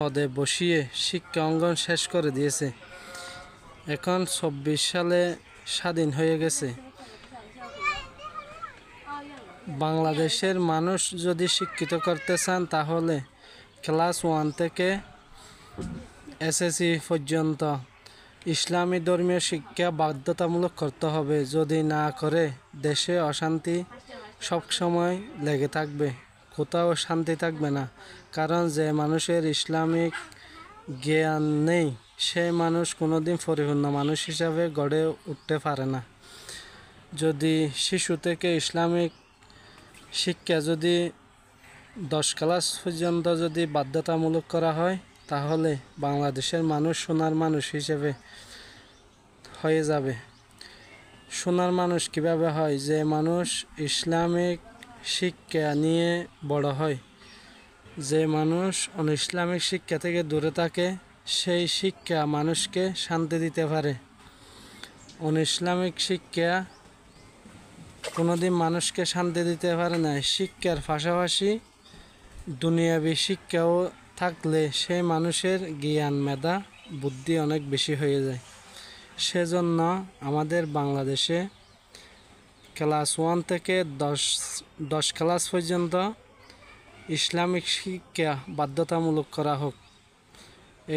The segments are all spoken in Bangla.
পদে বসিয়ে শিক্ষা অঙ্গন শেষ করে দিয়েছে। এখন ২৪ সালে স্বাধীন হয়ে গেছে। বাংলাদেশের মানুষ যদি শিক্ষিত করতে চান তাহলে ক্লাস 1 থেকে এসএসসি পর্যন্ত ইসলামী ধর্মীয় শিক্ষা বাধ্যতামূলক করতে হবে। যদি না করে দেশে অশান্তি সবসময় লেগে থাকবে, কোথাও শান্তি থাকবে না। কারণ যে মানুষের ইসলামিক জ্ঞান নেই সেই মানুষ কোনোদিন পরিপূর্ণ মানুষ হিসাবে গড়ে উঠতে পারে না। যদি শিশু থেকে ইসলামিক শিক্ষা যদি 10 ক্লাস পর্যন্ত যদি বাধ্যতামূলক করা হয় তাহলে বাংলাদেশের মানুষ সোনার মানুষ হিসেবে হয়ে যাবে। সোনার মানুষ কিভাবে হয়? যে মানুষ ইসলামিক শিক্ষা নিয়ে বড় হয়। যে মানুষ অনইসলামিক শিক্ষা থেকে দূরে থাকে সেই শিক্ষা মানুষকে শান্তি দিতে পারে। অনইসলামিক শিক্ষা কোনোদিন মানুষকে শান্তি দিতে পারে না। শিক্ষার পাশাপাশি দুনিয়াবী শিক্ষাও থাকলে সেই মানুষের জ্ঞান মেধা বুদ্ধি অনেক বেশি হয়ে যায়। সেজন্য আমাদের বাংলাদেশে ক্লাস 1 থেকে 10 ক্লাস পর্যন্ত ইসলামিক শিক্ষা বাধ্যতামূলক করা হোক।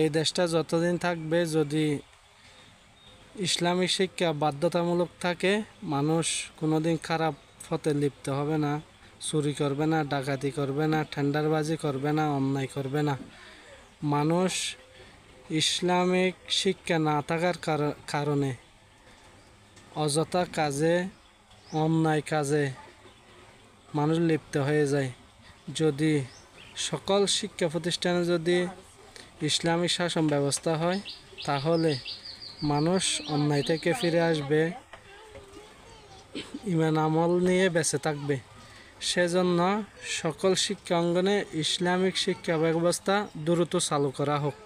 এই দেশটা যতদিন থাকবে যদি ইসলামিক শিক্ষা বাধ্যতামূলক থাকে মানুষ কোনোদিন খারাপ পথে লিপ্ত হবে না, চুরি করবে না, ডাকাতি করবে না, টেন্ডারবাজি করবে না, অন্যায় করবে না। মানুষ ইসলামিক শিক্ষা না থাকার কারণে অযথা কাজে অন্যায় কাজে মানুষ লিপ্ত হয়ে যায়। যদি সকল শিক্ষা প্রতিষ্ঠানে যদি ইসলামিক শাসন ব্যবস্থা হয় তাহলে মানুষ অন্যায় থেকে ফিরে আসবে, ঈমান আমল নিয়ে বেঁচে থাকবে। সেজন্য সকল শিক্ষা অঙ্গনে ইসলামিক শিক্ষা ব্যবস্থা দ্রুত চালু করা হোক।